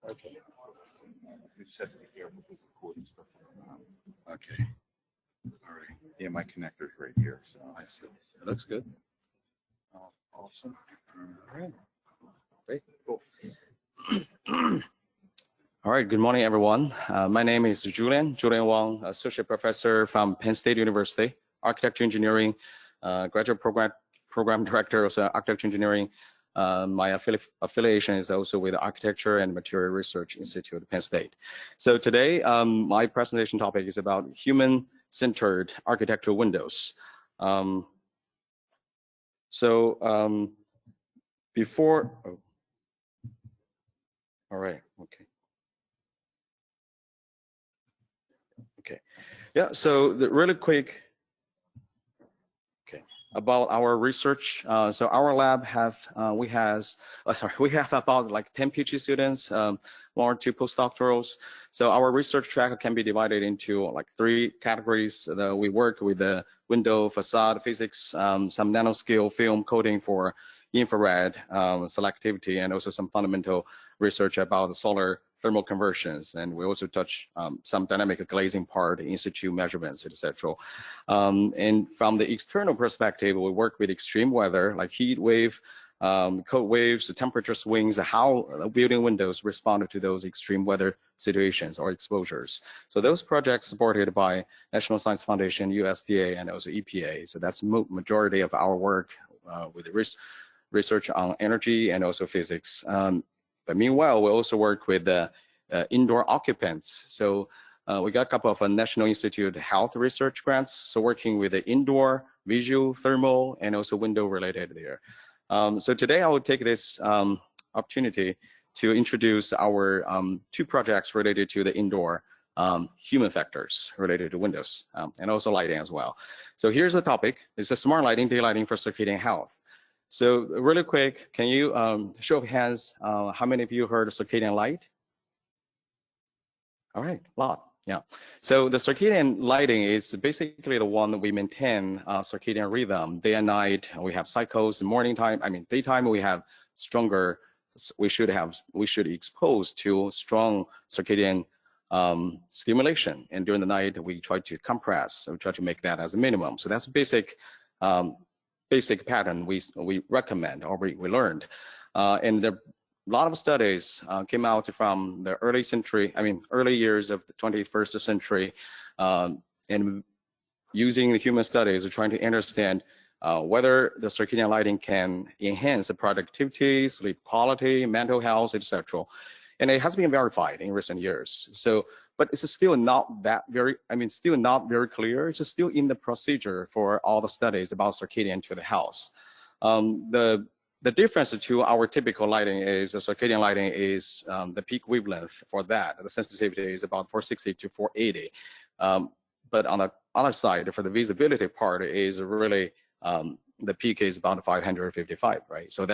Okay. We just have to be careful with recording stuff. Okay. All right. Yeah, my connector's right here, so. I see. It looks good. Awesome. All right. Great. Cool. All right. Good morning, everyone. My name is Julian Wang, Associate Professor from Penn State University, Architecture Engineering, Graduate Program Director of Architecture Engineering. My affiliation is also with the Architecture and Material Research Institute at Penn State. So today, my presentation topic is about human-centered architectural windows. Before, oh. All right, okay. Okay, yeah, so really quick, okay, about our research. So our lab we have about like 10 PhD students, 1 or 2 postdoctorals. So our research track can be divided into like 3 categories. We work with the window facade physics, some nanoscale film coating for infrared selectivity, and also some fundamental research about the solar thermal conversions. And we also touch some dynamic glazing part, in situ measurements, etc. And from the external perspective, we work with extreme weather like heat wave, cold waves, the temperature swings, how building windows respond to those extreme weather situations or exposures. So those projects supported by National Science Foundation, USDA, and also EPA. So that's majority of our work with the research on energy and also physics. But meanwhile, we also work with the indoor occupants. So we got a couple of National Institute Health Research grants. So working with the indoor, visual, thermal, and also window related there. So today I will take this opportunity to introduce our 2 projects related to the indoor human factors related to windows and also lighting as well. So here's the topic. It's a smart lighting, daylighting for circadian health. So really quick, can you show of hands, how many of you heard of circadian light? All right, a lot, yeah. So the circadian lighting is basically the one that we maintain circadian rhythm, day and night. We have cycles, morning time, daytime we have stronger, we should expose to strong circadian stimulation. And during the night, we try to compress, so we try to make that as a minimum. So that's basic pattern we recommend or we learned. And a lot of studies came out from the early years of the 21st century, and using the human studies trying to understand whether the circadian lighting can enhance the productivity, sleep quality, mental health, etc. And it has been verified in recent years. So, but it's still not that still not very clear. It's still in the procedure for all the studies about circadian to the health. The difference to our typical lighting is the circadian lighting is the peak wavelength for that. The sensitivity is about 460 to 480. But on the other side, for the visibility part, is really the peak is about 555, right? So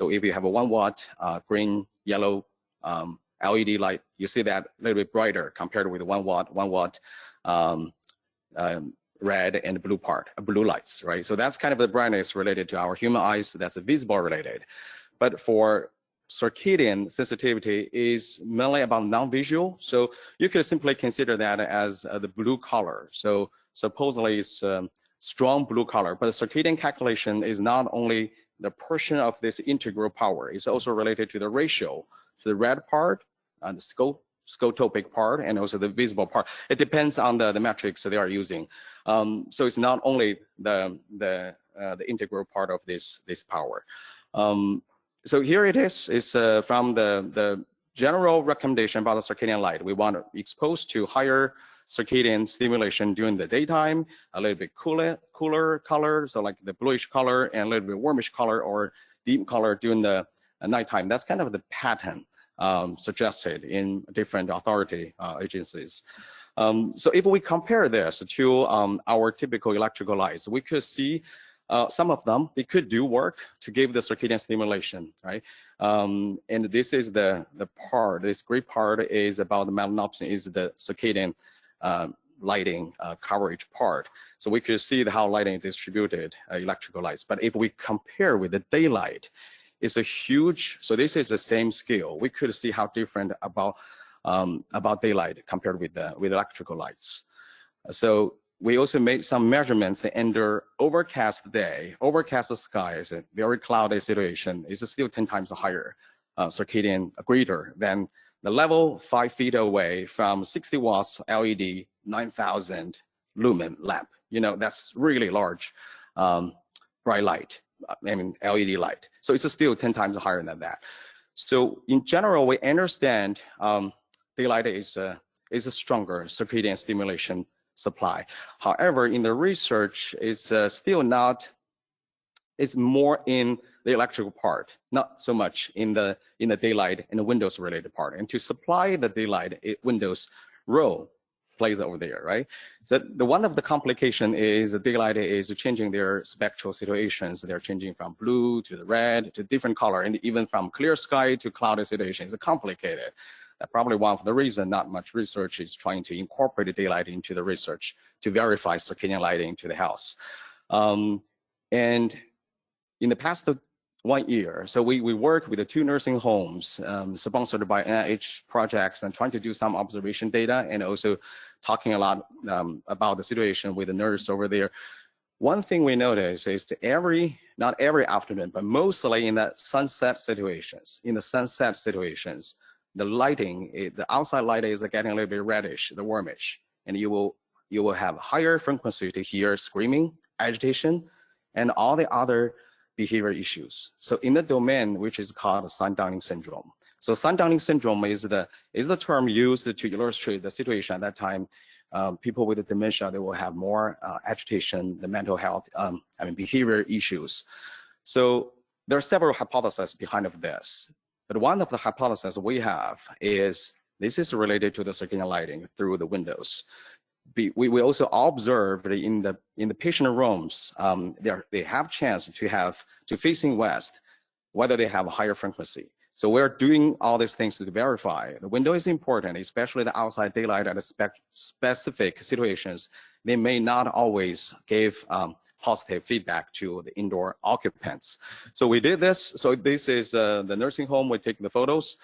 if you have a 1 watt green, yellow LED light, you see that a little bit brighter compared with 1 watt red and blue lights, right? So that's kind of the brightness related to our human eyes. That's visible related. But for circadian sensitivity is mainly about non-visual. So you could simply consider that as the blue color. So supposedly it's strong blue color, but the circadian calculation is not only the portion of this integral power, it's also related to the ratio to the red part, the scotopic part, and also the visible part. It depends on the metrics they are using. So it's not only the integral part of this power. So here it is. It's from the general recommendation about the circadian light. We want to expose to higher circadian stimulation during the daytime, a little bit cooler color, so like the bluish color, and a little bit warmish color or deep color during the nighttime. That's kind of the pattern suggested in different authority agencies. So if we compare this to our typical electrical lights, we could see some of them, they could do work to give the circadian stimulation, right? And this is the part, this gray part is about the melanopsin, is the circadian lighting coverage part. So we could see how lighting is distributed, electrical lights. But if we compare with the daylight, is a huge, so this is the same scale. We could see how different about daylight compared with electrical lights. So we also made some measurements under overcast day. Overcast skies, a very cloudy situation, is still 10 times higher circadian greater than the level 5 feet away from 60 watts LED 9,000 lumen lamp. You know, that's really large bright light, I mean LED light. So it's still 10 times higher than that. So in general, we understand daylight is a stronger circadian stimulation supply. However, in the research, it's still not, it's more in the electrical part, not so much in the daylight and the Windows related part. And to supply the daylight, Windows row plays over there, right? So one of the complication is the daylight is changing their spectral situations. They're changing from blue to the red to different color, and even from clear sky to cloudy situation. It's complicated. Probably one of the reasons not much research is trying to incorporate the daylight into the research to verify circadian lighting to the house. And in the past 1 year, so we work with the 2 nursing homes sponsored by NIH projects and trying to do some observation data and also talking a lot about the situation with the nurse over there. One thing we notice is not every afternoon, but mostly in the sunset situations, the lighting, the outside light is getting a little bit reddish, the warmish, and you will have higher frequency to hear screaming, agitation, and all the other behavior issues. So in the domain, which is called sundowning syndrome. So sundowning syndrome is the term used to illustrate the situation at that time. People with dementia, they will have more agitation, the mental health, behavior issues. So there are several hypotheses behind of this. But one of the hypotheses we have is this is related to the circadian lighting through the windows. We also observed in the patient rooms, they have chance to facing west, whether they have a higher frequency. So we're doing all these things to verify. The window is important, especially the outside daylight at specific situations. They may not always give positive feedback to the indoor occupants. So we did this. So this is the nursing home. We take the photos.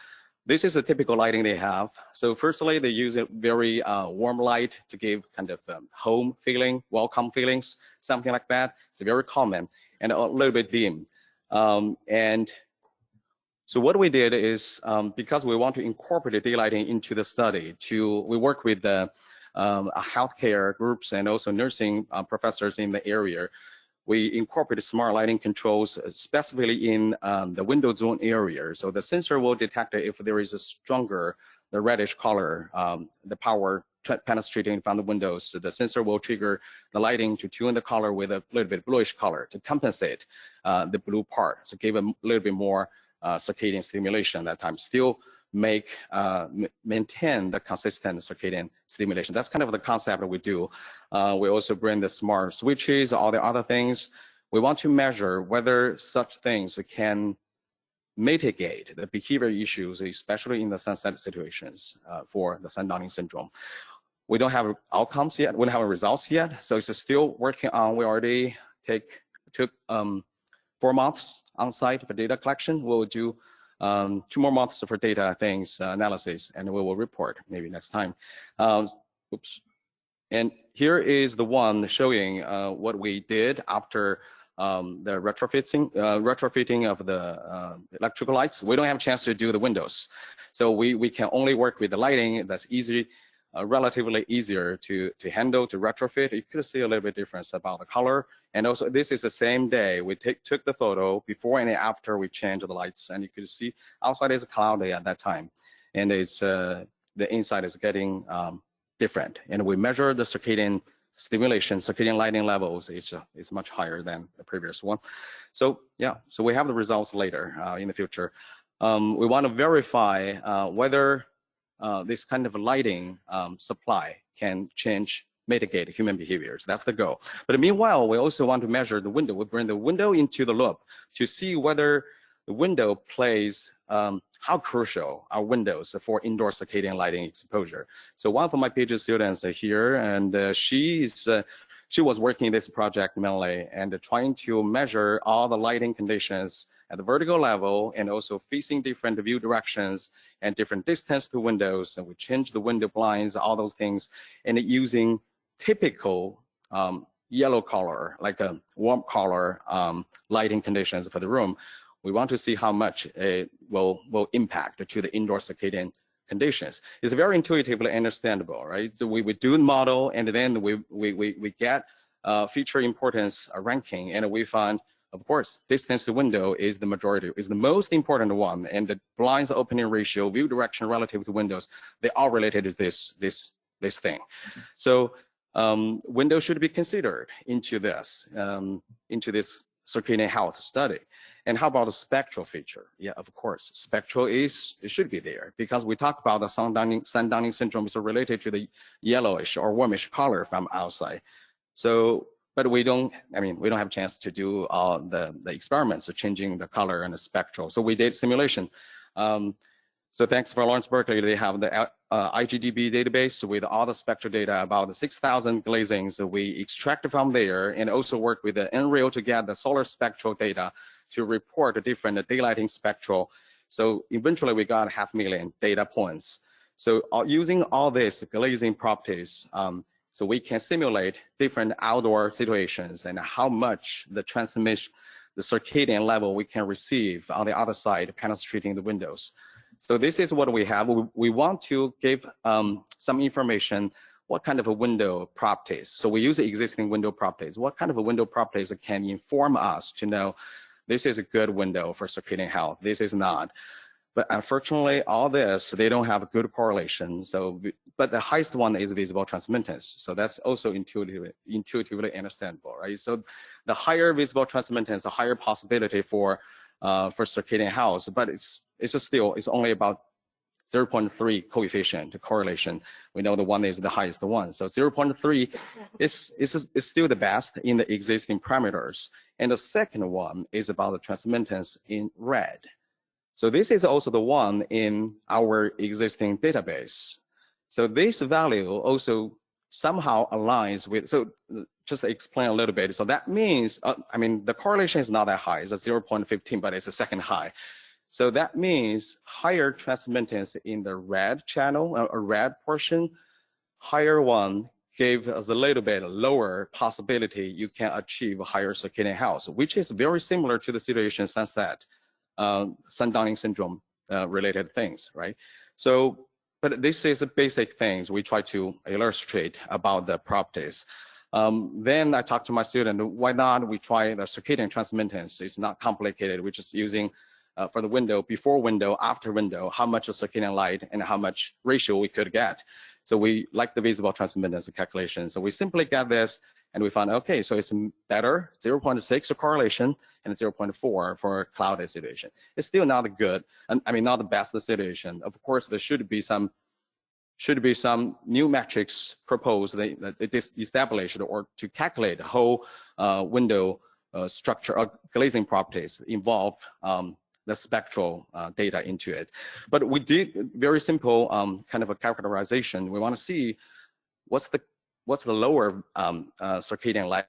This is a typical lighting they have. So firstly, they use a very warm light to give kind of home feeling, welcome feelings, something like that. It's very common and a little bit dim. And so what we did is, because we want to incorporate daylighting into the study, we work with the healthcare groups and also nursing professors in the area. We incorporated smart lighting controls specifically in the window zone area. So the sensor will detect if there is a stronger, the reddish color, the power penetrating from the windows. So the sensor will trigger the lighting to tune the color with a little bit bluish color to compensate the blue part. So give a little bit more circadian stimulation at that time. Still maintain the consistent circadian stimulation. That's kind of the concept that we do. We also bring the smart switches, all the other things. We want to measure whether such things can mitigate the behavior issues, especially in the sunset situations for the sundowning syndrome. We don't have outcomes yet. We don't have results yet. So it's still working on. We already took 4 months on site for data collection. We'll do 2 more months for data things analysis, and we will report maybe next time. Oops. And here is the one showing what we did after the retrofitting of the electrical lights. We don't have a chance to do the windows, so we can only work with the lighting. That's easy. Relatively easier to handle, to retrofit. You could see a little bit difference about the color. And also this is the same day we took the photo before and after we changed the lights, and you could see outside is cloudy at that time. And it's the inside is getting different. And we measure the circadian stimulation, circadian lighting levels is much higher than the previous one. So yeah, so we have the results later in the future. We want to verify whether this kind of lighting supply can mitigate human behaviors. That's the goal. But meanwhile, we also want to measure the window. We bring the window into the loop to see whether the window plays, how crucial are windows for indoor circadian lighting exposure. So one of my PhD students here, and she's she was working in this project mainly and trying to measure all the lighting conditions at the vertical level and also facing different view directions and different distance to windows. And we changed the window blinds, all those things, and using typical yellow color, like a warm color lighting conditions for the room. We want to see how much it will impact to the indoor circadian conditions. It's very intuitively understandable, right? So we do the model, and then we get feature importance ranking, and we find, of course, distance to window is the majority, is the most important one, and the blinds opening ratio, view direction relative to windows, they are related to this thing. So windows should be considered into this circadian health study. And how about the spectral feature? Yeah, of course, spectral it should be there because we talk about the Sundowning syndrome is related to the yellowish or warmish color from outside. So, but we don't have a chance to do the experiments of changing the color and the spectral. So we did simulation. So thanks for Lawrence Berkeley, they have the IGDB database with all the spectral data about the 6,000 glazings that we extracted from there, and also work with the NREL to get the solar spectral data to report the different daylighting spectral. So eventually we got 500,000 data points. So using all these glazing properties, so we can simulate different outdoor situations and how much the transmission, the circadian level we can receive on the other side penetrating the windows. So this is what we have. We want to give some information, what kind of a window properties. So we use existing window properties. What kind of a window properties can inform us to know this is a good window for circadian health, this is not. But unfortunately, all this, they don't have a good correlation. So, but the highest one is visible transmittance. So that's also intuitively understandable, right? So the higher visible transmittance, the higher possibility for circadian health, but it's only about 0.3 coefficient correlation. We know the one is the highest one. So 0.3 is still the best in the existing parameters. And the second one is about the transmittance in red. So this is also the one in our existing database. So this value also somehow aligns with, so just to explain a little bit. So that means, the correlation is not that high, it's a 0.15, but it's a second high. So that means higher transmittance in the red channel, or red portion, higher one gave us a little bit lower possibility you can achieve higher circadian health, which is very similar to the situation sunset, Sundowning syndrome related things, right? So, but this is the basic things we try to illustrate about the properties. Then I talked to my student, why not we try the circadian transmittance? It's not complicated. We're just using for the window, before window, after window, how much of circadian light and how much ratio we could get. So we like the visible transmittance calculation. So we simply get this and we found, okay, so it's better, 0.6 correlation and 0.4 for clouded situation. It's still not good, and not the best situation. Of course, there should be some new metrics proposed that is established or to calculate the whole window structure or glazing properties involve the spectral data into it. But we did very simple kind of a characterization. We want to see what's the lower circadian light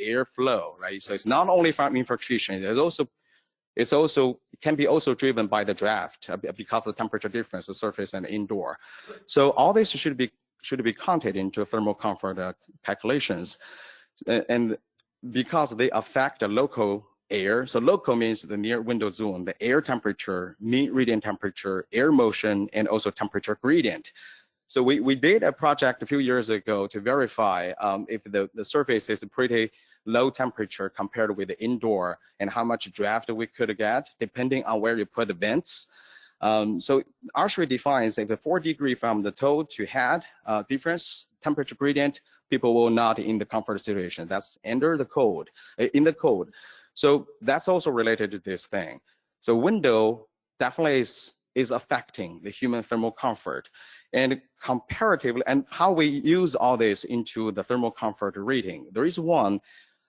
airflow, right? So it's not only from infiltration, it can be also driven by the draft because of the temperature difference, the surface and indoor. So all this should be counted into thermal comfort calculations, and because they affect the local air. So local means the near window zone, the air temperature, mean radiant temperature, air motion, and also temperature gradient. So we did a project a few years ago to verify if the surface is pretty low temperature compared with the indoor and how much draft we could get depending on where you put the vents. So ASHRAE defines if the 4 degree from the toe to head difference temperature gradient, people will not in the comfort situation. That's under the code, in the code. So that's also related to this thing. So window definitely is affecting the human thermal comfort. And comparatively, and how we use all this into the thermal comfort rating. There is one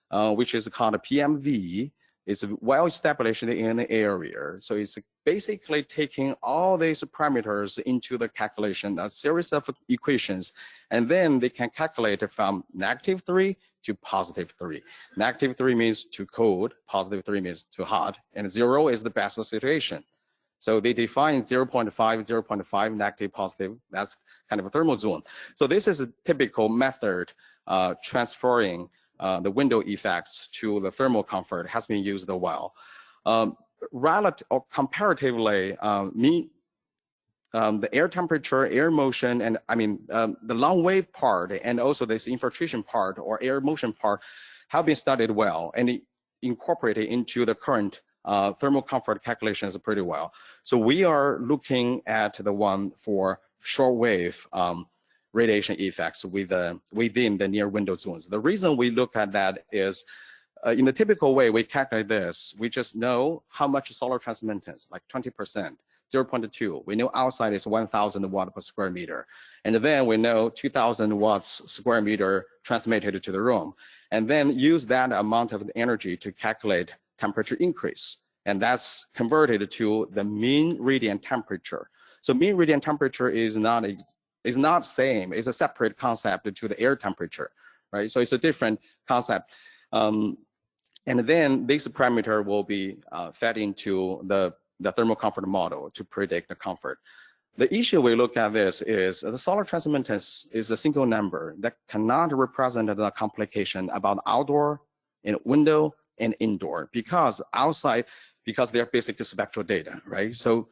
which is called a PMV. It's well established in the area. So it's basically taking all these parameters into the calculation, a series of equations, and then they can calculate from -3 to +3. -3 means too cold, +3 means too hot, and 0 is the best situation. So they define 0.5, 0.5, negative, positive. That's kind of a thermal zone. So this is a typical method transferring the window effects to the thermal comfort has been used a while. Relative or comparatively, the air temperature, air motion, and the long wave part and also this infiltration part or air motion part have been studied well and incorporated into the current thermal comfort calculations pretty well. So we are looking at the one for shortwave radiation effects within the near window zones. The reason we look at that is in the typical way we calculate this, we just know how much solar transmittance, like 20%, 0.2. We know outside is 1,000 watt per square meter. And then we know 2,000 watts square meter transmitted to the room. And then use that amount of energy to calculate temperature increase. And that's converted to the mean radiant temperature. So mean radiant temperature is not same, it's a separate concept to the air temperature, right? So it's a different concept. And then this parameter will be fed into the thermal comfort model to predict the comfort. The issue we look at this is the solar transmittance is a single number that cannot represent the complication about outdoor and window and indoor because they're basically spectral data, right? So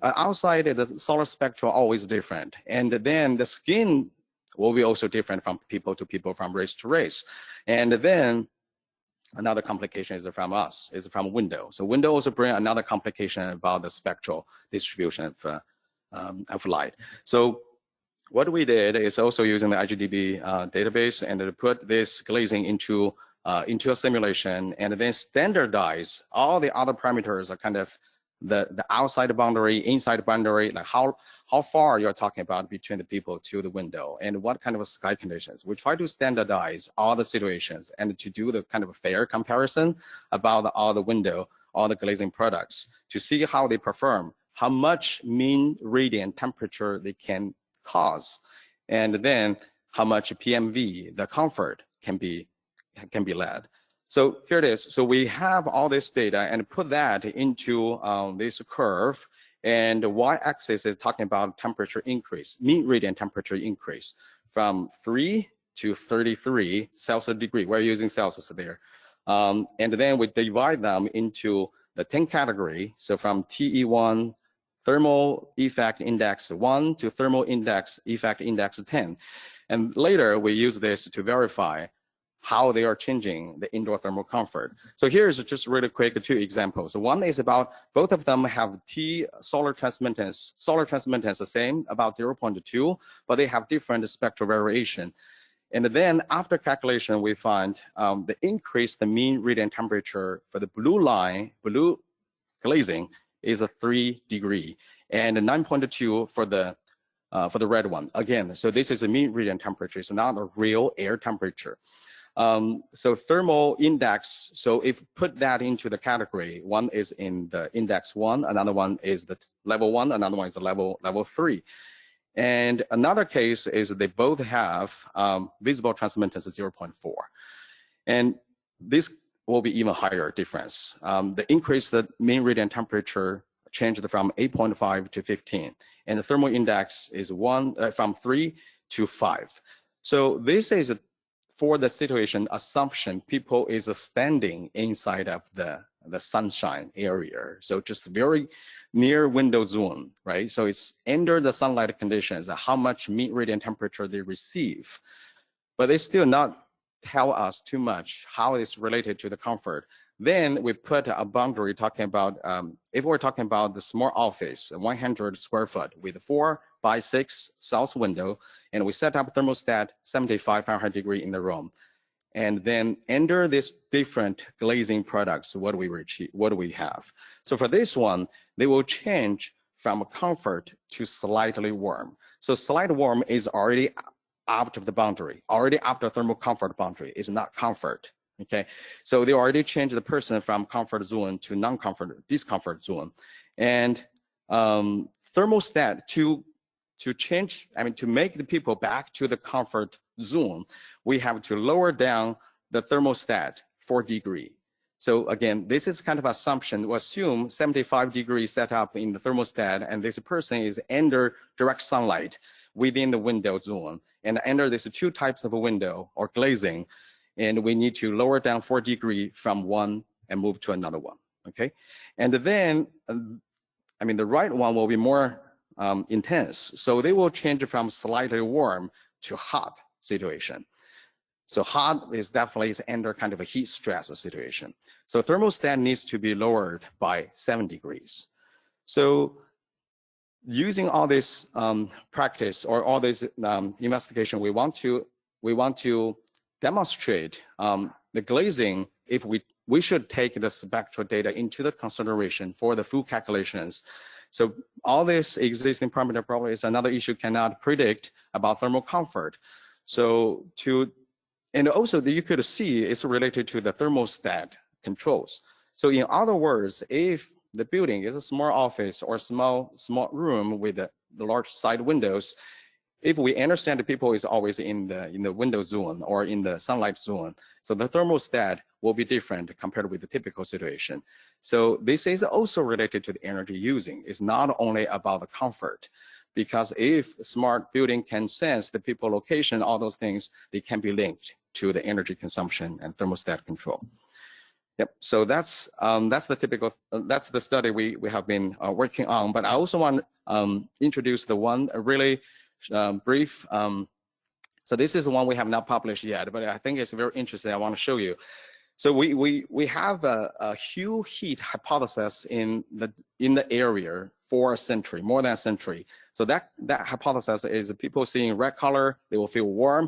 outside the solar spectrum always different. And then the skin will be also different from people to people, from race to race. And then another complication is from window. So window also bring another complication about the spectral distribution of light. So what we did is also using the IGDB database and to put this glazing into a simulation and then standardize all the other parameters are kind of the outside boundary, inside boundary, like how far you're talking about between the people to the window and what kind of sky conditions. We try to standardize all the situations and to do the kind of a fair comparison about all the window, all the glazing products to see how they perform, how much mean radiant temperature they can cause, and then how much PMV, the comfort, can be led. So here it is. So we have all this data and put that into this curve, and the y-axis is talking about temperature increase, mean radiant temperature increase from 3 to 33 Celsius degree. We're using Celsius there. And then we divide them into the 10 category. So from TE1, thermal effect index 1 to thermal effect index 10. And later we use this to verify how they are changing the indoor thermal comfort. So here's just really quick 2 examples. So one is about both of them have solar transmittance the same, about 0.2, but they have different spectral variation. And then after calculation, we find the increase the mean radiant temperature for the blue line, blue glazing, is a 3 degree, and 9.2 for the red one. Again, so this is a mean radiant temperature. It's not a real air temperature. So thermal index, so if put that into the category, one is in the index 1, another one is the level 1, another one is the level 3. And another case is they both have visible transmittance of 0.4. And this will be even higher difference. The increase, the mean radiant temperature changed from 8.5 to 15, and the thermal index is from 3 to 5. So this is for the situation assumption people is standing inside of the sunshine area. So just very near window zone, right? So it's under the sunlight conditions, how much mean radiant temperature they receive. But they still not tell us too much how it's related to the comfort. Then we put a boundary talking about, if we're talking about the small office, 100 square foot with 4 by 6 south window, and we set up thermostat 75 Fahrenheit degree in the room. And then under this different glazing products, what do we have? So for this one, they will change from comfort to slightly warm. So slightly warm is already out of the boundary, already after thermal comfort boundary, is not comfort. Okay, so they already changed the person from comfort zone to non-comfort, discomfort zone. And thermostat to change, to make the people back to the comfort zone, we have to lower down the thermostat 4 degrees. So again, this is kind of assumption. We assume 75 degrees set up in the thermostat, and this person is under direct sunlight within the window zone. And under these 2 types of a window or glazing, and we need to lower down 4 degrees from one and move to another one, okay? And then, the right one will be more intense. So they will change from slightly warm to hot situation. So hot is definitely under kind of a heat stress situation. So thermostat needs to be lowered by 7 degrees. So using all this practice or all this investigation, we want to demonstrate the glazing. If we should take the spectral data into the consideration for the full calculations. So all this existing parameter probably is another issue cannot predict about thermal comfort. So and also you could see it's related to the thermostat controls. So in other words, if the building is a small office or small room with the large side windows, if we understand the people is always in the window zone or in the sunlight zone, so the thermostat will be different compared with the typical situation. So this is also related to the energy using. It's not only about the comfort, because if smart building can sense the people location, all those things, they can be linked to the energy consumption and thermostat control. Yep. So that's the typical. That's the study we have been working on. But I also want to introduce the one really brief. So this is one we have not published yet, but I think it's very interesting. I want to show you. So we have a Hue heat hypothesis in the area for a century, more than a century. So that hypothesis is people seeing red color, they will feel warm.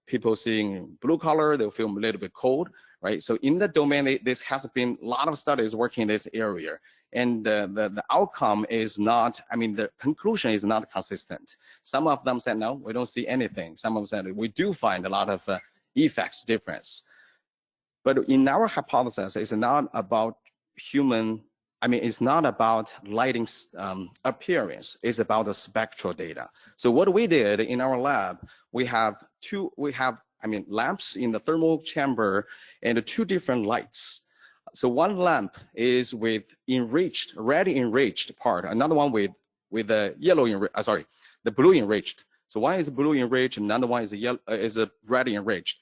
People seeing blue color, they'll feel a little bit cold, right? So in the domain, this has been a lot of studies working in this area. And the outcome is not, the conclusion is not consistent. Some of them said, no, we don't see anything. Some of them said, we do find a lot of effects difference. But in our hypothesis, it's not about human, it's not about lighting appearance, it's about the spectral data. So what we did in our lab, we have lamps in the thermal chamber and 2 different lights. So one lamp is with red enriched part, another one with the the blue enriched. So one is blue enriched, another one is a red enriched.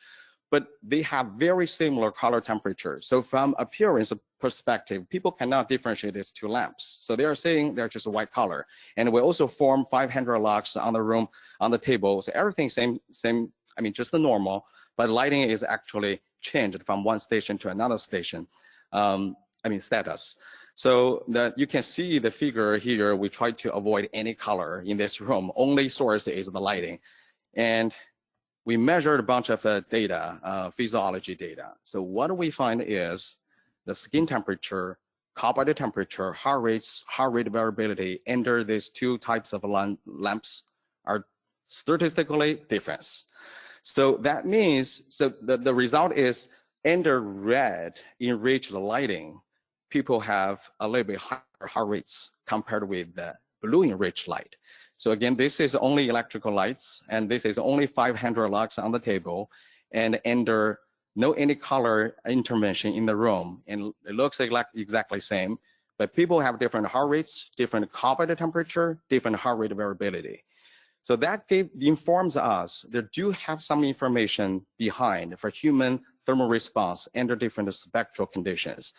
But they have very similar color temperature. So from appearance perspective, people cannot differentiate these 2 lamps. So they are saying they're just a white color. And we also form 500 lux on the table. So everything same, just the normal, but lighting is actually changed from one station to another station. Status. So that you can see the figure here, we try to avoid any color in this room. Only source is the lighting. And we measured a bunch of data, physiology data. So what we find is the skin temperature, core body temperature, heart rate variability under these 2 types of lamps are statistically different. So that means, the result is under red enriched lighting, people have a little bit higher heart rates compared with the blue enriched light. So again, this is only electrical lights, and this is only 500 lux on the table, and under no any color intervention in the room, and it looks like exactly same, but people have different heart rates, different carpet temperature, different heart rate variability. So that informs us there do have some information behind for human thermal response under different spectral conditions.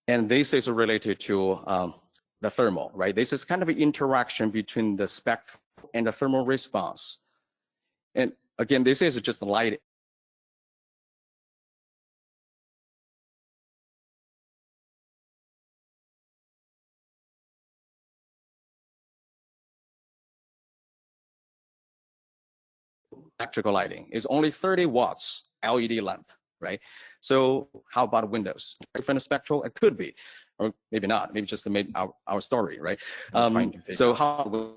And this is related to the thermal, right? This is kind of an interaction between the spectral and the thermal response. And again, this is just light. Electrical lighting is only 30 watts LED lamp, right? So how about windows? Different spectral? It could be, or maybe not. Maybe just to make our story, right? So how?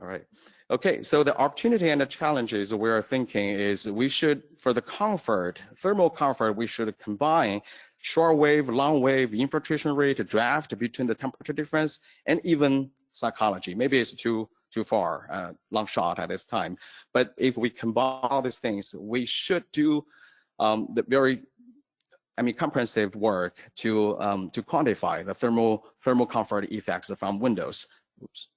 All right. Okay, so the opportunity and the challenges we are thinking is we should, for the comfort, thermal comfort, we should combine short wave, long wave, infiltration rate, draft between the temperature difference, and even psychology. Maybe it's too far, long shot at this time. But if we combine all these things, we should do the very, comprehensive work to quantify the thermal comfort effects from windows. Oops.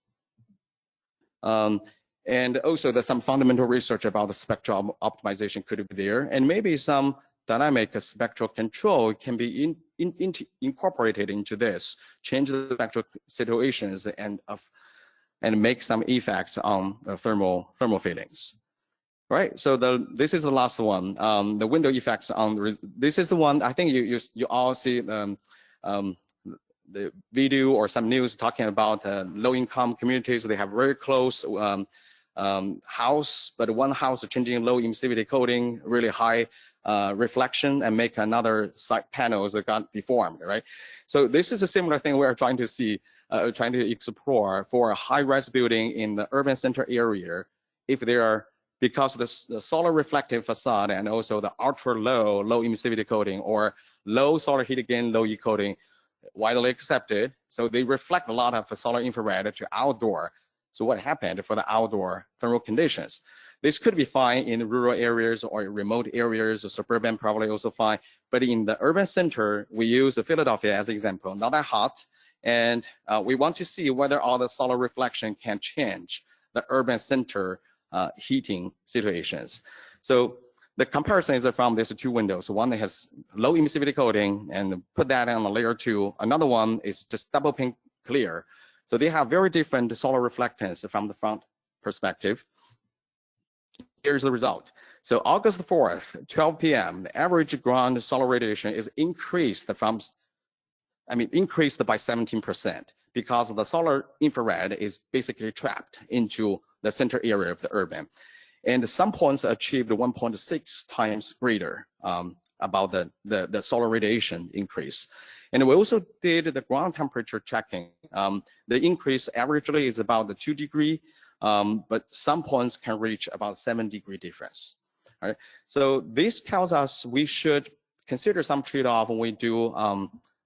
And also there's some fundamental research about the spectral optimization could be there, and maybe some dynamic spectral control can be incorporated into this, change the spectral situations and make some effects on the thermal feelings. Right, so this is the last one, the window effects on, this is the one, I think you all see the video or some news talking about low-income communities. They have very close house, but one house changing low emissivity coating, really high reflection, and make another side panels that got deformed, right? So this is a similar thing we're trying to see, trying to explore for a high-rise building in the urban center area. If there are, because the solar reflective facade and also the ultra low emissivity coating or low solar heat gain, low E coating, widely accepted. So they reflect a lot of solar infrared to outdoor. So what happened for the outdoor thermal conditions? This could be fine in rural areas or remote areas, or suburban probably also fine. But in the urban center, we use Philadelphia as an example, not that hot. And we want to see whether all the solar reflection can change the urban center heating situations. So the comparison is from these two windows. One that has low emissivity coating and put that on a layer 2. Another one is just double pane clear. So they have very different solar reflectance from the front perspective. Here's the result. So August 4th, 12 p.m., the average ground solar radiation is increased by 17% because the solar infrared is basically trapped into the center area of the urban. And some points achieved 1.6 times greater about the solar radiation increase. And we also did the ground temperature checking. The increase averagely is about 2 degrees, but some points can reach about 7-degree difference. All right? So this tells us we should consider some trade-off when we do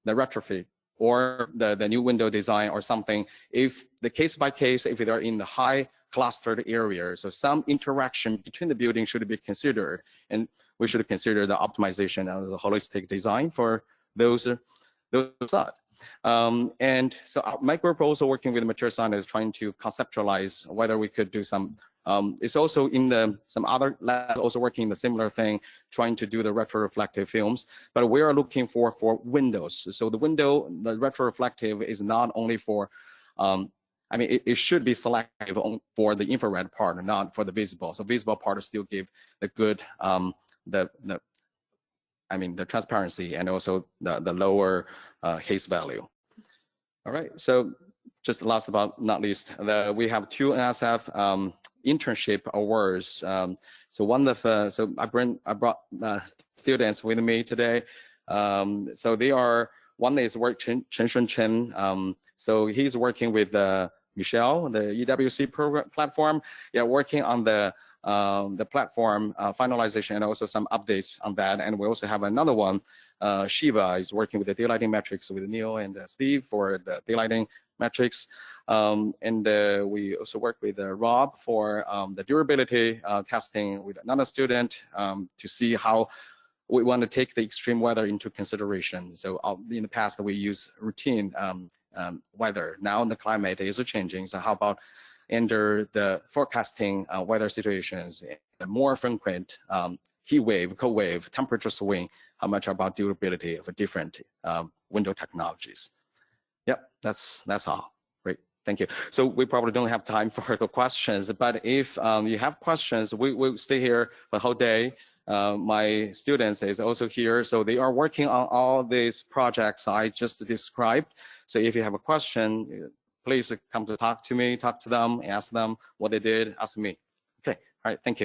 the retrofit or the new window design or something. If the case by case, if they're in the high clustered areas, so some interaction between the buildings should be considered, and we should consider the optimization of the holistic design for those sides. And so my group also working with material scientists trying to conceptualize whether we could do some. It's also in some other labs also working in the similar thing, trying to do the retroreflective films. But we are looking for windows. So the retroreflective is not only for it should be selective for the infrared part, not for the visible. So visible part still give the good, the transparency and also the lower haze value. All right. So just last but not least, we have 2 NSF internship awards. So one of so I brought students with me today. So they are, one is Chen Shun. So he's working with Michelle, the EWC program platform. Yeah, working on the platform finalization and also some updates on that. And we also have another one. Shiva is working with the daylighting metrics with Neil and Steve for the daylighting metrics. And we also work with Rob for the durability testing with another student to see how we want to take the extreme weather into consideration. So in the past, we use routine weather. Now the climate is changing. So how about under the forecasting weather situations, more frequent heat wave, cold wave, temperature swing, how much about durability of different window technologies. Yep, that's all. Great, thank you. So we probably don't have time for the questions, but if you have questions, we'll stay here the whole day. My students is also here, so they are working on all these projects I just described. So if you have a question, please come to talk to me, talk to them, ask them what they did, ask me. Okay, all right, thank you.